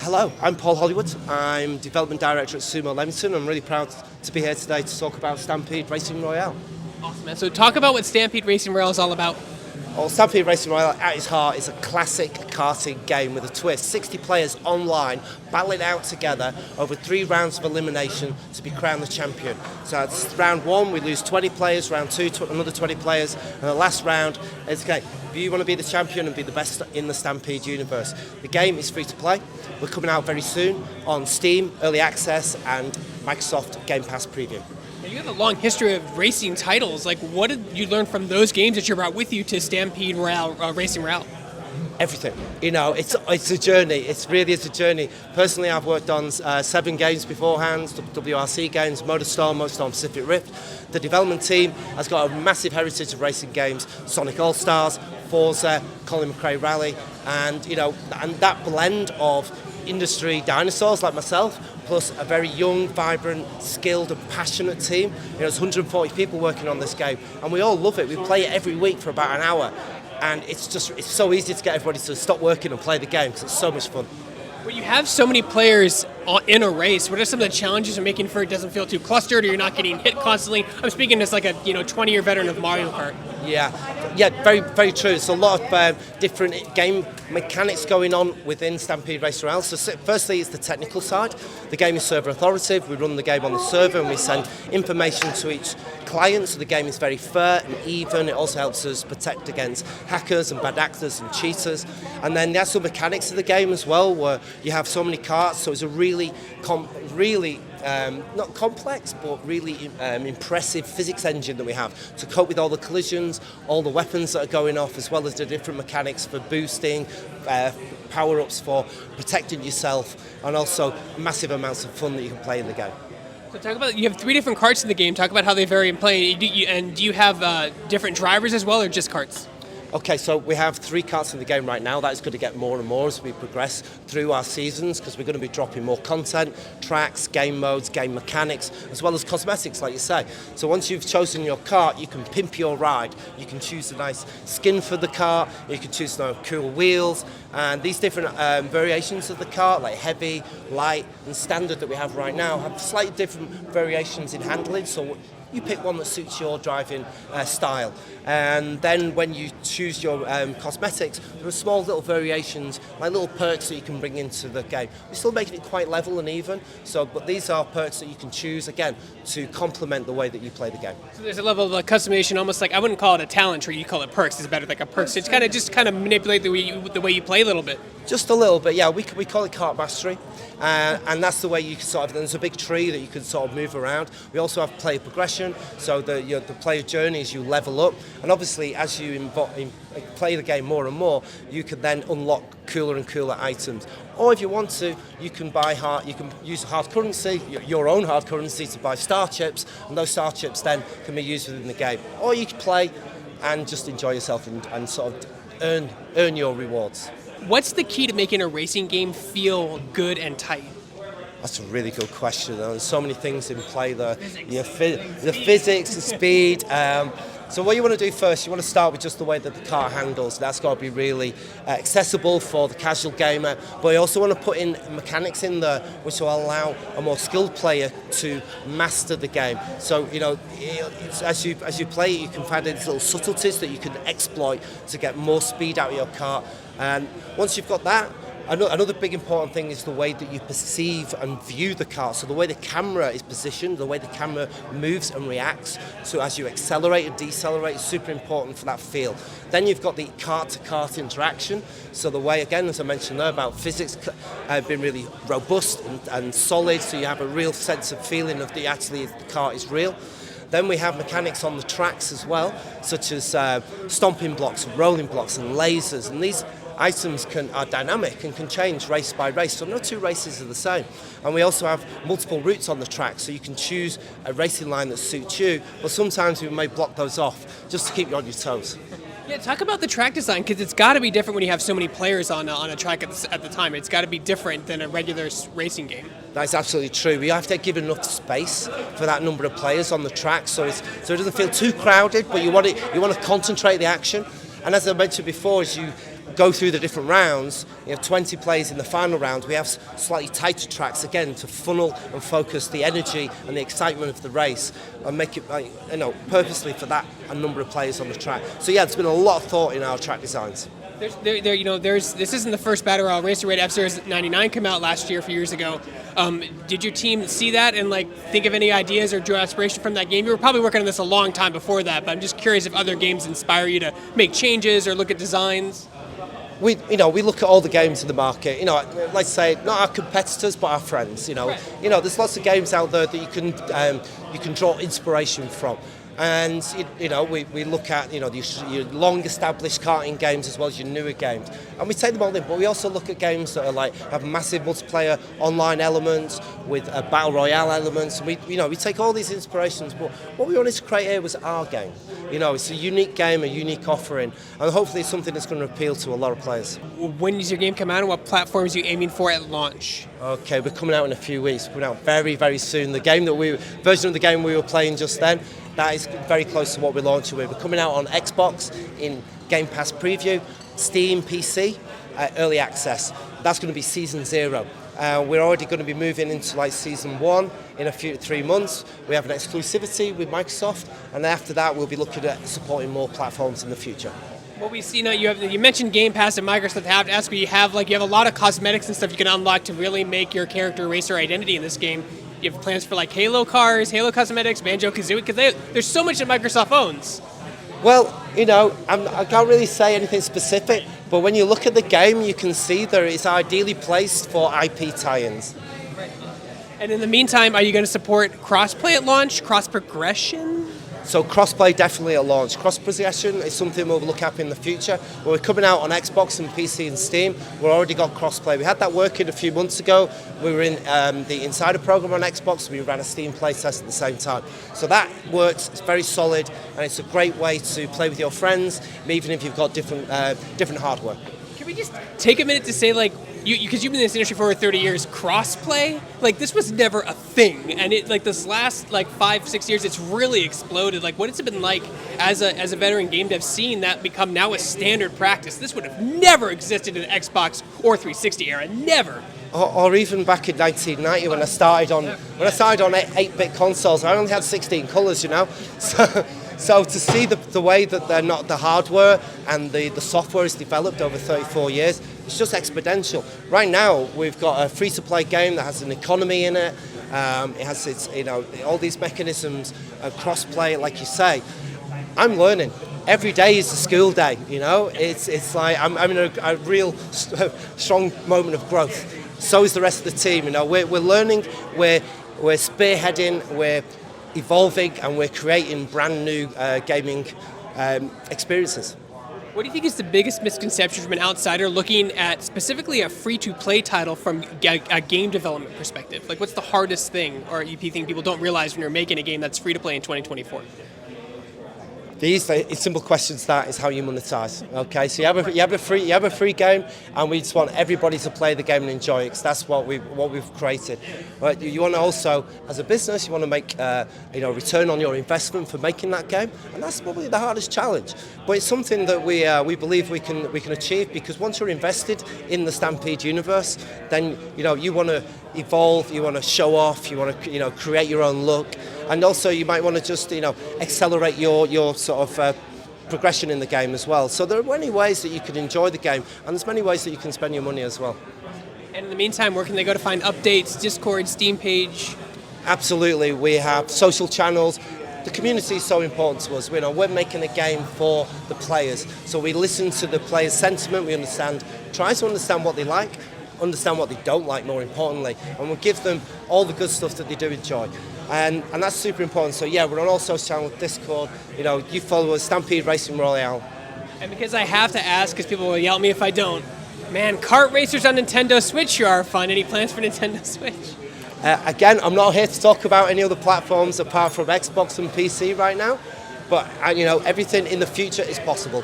Hello, I'm Paul Hollywood. I'm Development Director at Sumo Leamington. I'm really proud to be here today to talk about Stampede Racing Royale. Awesome, man. So talk about what Stampede Racing Royale is all about. Well, Stampede Racing Royale, at its heart, is a classic karting game with a twist. 60 players online, battling out together over 3 rounds of elimination to be crowned the champion. So it's round 1, we lose 20 players, round 2, another 20 players, and the last round is, okay, if you want to be the champion and be the best in the Stampede universe. The game is free to play. We're coming out very soon on Steam, Early Access, and Microsoft Game Pass Preview. You have a long history of racing titles. Like, what did you learn from those games that you brought with you to Stampede Royale, Racing Royale? Everything. You know, it's a journey. It really is a journey. Personally, I've worked on 7 games beforehand, WRC games, MotorStorm Pacific Rift. The development team has got a massive heritage of racing games, Sonic All-Stars, Forza, Colin McRae Rally, and that blend of industry dinosaurs like myself, plus a very young, vibrant, skilled and passionate team. There's 140 people working on this game, and we all love it. We play it every week for about an hour, and it's so easy to get everybody to stop working and play the game because it's so much fun. When you have so many players in a race, what are some of the challenges of making sure it doesn't feel too clustered or you're not getting hit constantly? I'm speaking as like a 20-year veteran of Mario Kart. Yeah, very, very true. There's a lot of different game mechanics going on within Stampede Race Royale. So firstly, it's the technical side. The game is server authoritative. We run the game on the server and we send information to each client, so the game is very fair and even. It also helps us protect against hackers and bad actors and cheaters. And then the actual mechanics of the game as well, where you have so many carts, so it's a really not complex, but really impressive physics engine that we have to cope with all the collisions, all the weapons that are going off, as well as the different mechanics for boosting, power-ups for protecting yourself, and also massive amounts of fun that you can play in the game. So talk about, you have 3 different carts in the game. Talk about how they vary in play. And do you have different drivers as well, or just carts? Okay, so we have 3 carts in the game right now. That is going to get more and more as we progress through our seasons, because we're going to be dropping more content, tracks, game modes, game mechanics, as well as cosmetics, like you say. So once you've chosen your cart, you can pimp your ride. You can choose a nice skin for the cart, you can choose cool wheels, and these different variations of the cart, like heavy, light, and standard that we have right now, have slightly different variations in handling. So you pick one that suits your driving style. And then when you choose your cosmetics, there are small little variations, like little perks that you can bring into the game. We're still making it quite level and even, but these are perks that you can choose, again, to complement the way that you play the game. So there's a level of customization, almost like, I wouldn't call it a talent tree, you call it perks. It's better like a perks. It's kind of manipulate the way you play a little bit. Just a little bit, yeah. We call it kart mastery, and that's the way you can there's a big tree that you can sort of move around. We also have player progression, so the player journey is you level up, and obviously as you play the game more and more, you can then unlock cooler and cooler items. Or if you want to, you can use hard currency, your own hard currency, to buy star chips, and those star chips then can be used within the game. Or you can play and just enjoy yourself and sort of earn your rewards. What's the key to making a racing game feel good and tight? That's a really good question. There's so many things in play there. The physics, the speed. So what you want to do first, you want to start with just the way that the car handles. That's got to be really accessible for the casual gamer. But you also want to put in mechanics in there which will allow a more skilled player to master the game. So, as you play it, you can find these little subtleties that you can exploit to get more speed out of your car. And once you've got that, another big important thing is the way that you perceive and view the car. So the way the camera is positioned, the way the camera moves and reacts. So as you accelerate and decelerate, is super important for that feel. Then you've got the cart-to-cart interaction. So the way, again, as I mentioned there, about physics have been really robust and solid. So you have a real sense of feeling of the cart is real. Then we have mechanics on the tracks as well, such as stomping blocks, rolling blocks, and lasers. And these items are dynamic and can change race by race, so no 2 races are the same. And we also have multiple routes on the track, so you can choose a racing line that suits you, but sometimes we may block those off just to keep you on your toes. Yeah, talk about the track design, because it's got to be different when you have so many players on a track at the time. It's got to be different than a regular racing game. That's absolutely true. We have to give enough space for that number of players on the track, so it doesn't feel too crowded, but you want to concentrate the action. And as I mentioned before, as you go through the different rounds, you have 20 players in the final round. We have slightly tighter tracks again to funnel and focus the energy and the excitement of the race, and make it purposely for that a number of players on the track. So yeah, there's been a lot of thought in our track designs. This isn't the first Battle Royale race. We had F-Series 99 come out last year, a few years ago. Did your team see that and think of any ideas or draw inspiration from that game? You were probably working on this a long time before that, but I'm just curious if other games inspire you to make changes or look at designs. We look at all the games in the market. Let's say not our competitors, but our friends. Right. There's lots of games out there that you can draw inspiration from. And we look at your long-established karting games as well as your newer games, and we take them all in. But we also look at games that are have massive multiplayer online elements with battle royale elements. And we take all these inspirations. But what we wanted to create here was our game. It's a unique game, a unique offering, and hopefully it's something that's going to appeal to a lot of players. When does your game come out, and what platforms are you aiming for at launch? Okay, we're coming out in a few weeks. We're coming out very, very soon. The version of the game we were playing just then, that is very close to what we're launching with. We're coming out on Xbox in Game Pass Preview, Steam, PC, Early Access. That's going to be Season 0. We're already going to be moving into Season 1 in 3 months. We have an exclusivity with Microsoft, and after that we'll be looking at supporting more platforms in the future. What we see you mentioned Game Pass and Microsoft. I have to ask you, you have a lot of cosmetics and stuff you can unlock to really make your character racer identity in this game. You have plans for Halo cars, Halo cosmetics, Banjo-Kazooie, because there's so much that Microsoft owns. Well, I can't really say anything specific, but when you look at the game, you can see that it's ideally placed for IP tie-ins. Right. And in the meantime, are you going to support cross-play at launch, cross-progression? So cross-play definitely at launch. Cross-progression is something we'll look at in the future. We're coming out on Xbox and PC and Steam. We've already got cross-play. We had that working a few months ago. We were in the Insider program on Xbox. We ran a Steam play test at the same time. So that works. It's very solid, and it's a great way to play with your friends, even if you've got different hardware. Can we just take a minute to say, because you've been in this industry for over 30 years, cross-play, this was never a thing, and this last 5-6 years, it's really exploded. What has it been like as a veteran game dev, seeing that become now a standard practice? This would have never existed in the Xbox or 360 era, never. Or even back in 1990 when I started on 8-bit consoles, I only had 16 colours, So to see the way that the hardware and the software is developed over 34 years, it's just exponential. Right now, we've got a free-to-play game that has an economy in it. It has all these mechanisms of cross-play, like you say. I'm learning. Every day is a school day. It's like I'm in a real strong moment of growth. So is the rest of the team. We're learning. We're spearheading. We're evolving, and we're creating brand new gaming experiences. What do you think is the biggest misconception from an outsider looking at specifically a free-to-play title from a game development perspective? What's the hardest thing, or you think people don't realize when you're making a game that's free-to-play in 2024? The simple question to that is how you monetize. Okay, so you have a free game, and we just want everybody to play the game and enjoy it, because that's what we've created. But you want to also, as a business, you want to make return on your investment for making that game, and that's probably the hardest challenge. But it's something that we believe we can achieve, because once you're invested in the Stampede universe, then you want to evolve, you want to show off, you want to create your own look. And also you might want to just accelerate your sort of progression in the game as well. So there are many ways that you can enjoy the game, and there's many ways that you can spend your money as well. And in the meantime, where can they go to find updates, Discord, Steam page? Absolutely, we have social channels. The community is so important to us. We're making a game for the players, so we listen to the players' sentiment. We try to understand what they like, understand what they don't like, more importantly, and we'll give them all the good stuff that they do enjoy. And that's super important. So yeah, we're on all social channels, Discord. You follow us, Stampede Racing Royale. And because I have to ask, because people will yell at me if I don't, man, kart racers on Nintendo Switch sure are fun. Any plans for Nintendo Switch? Again, I'm not here to talk about any other platforms apart from Xbox and PC right now, but everything in the future is possible.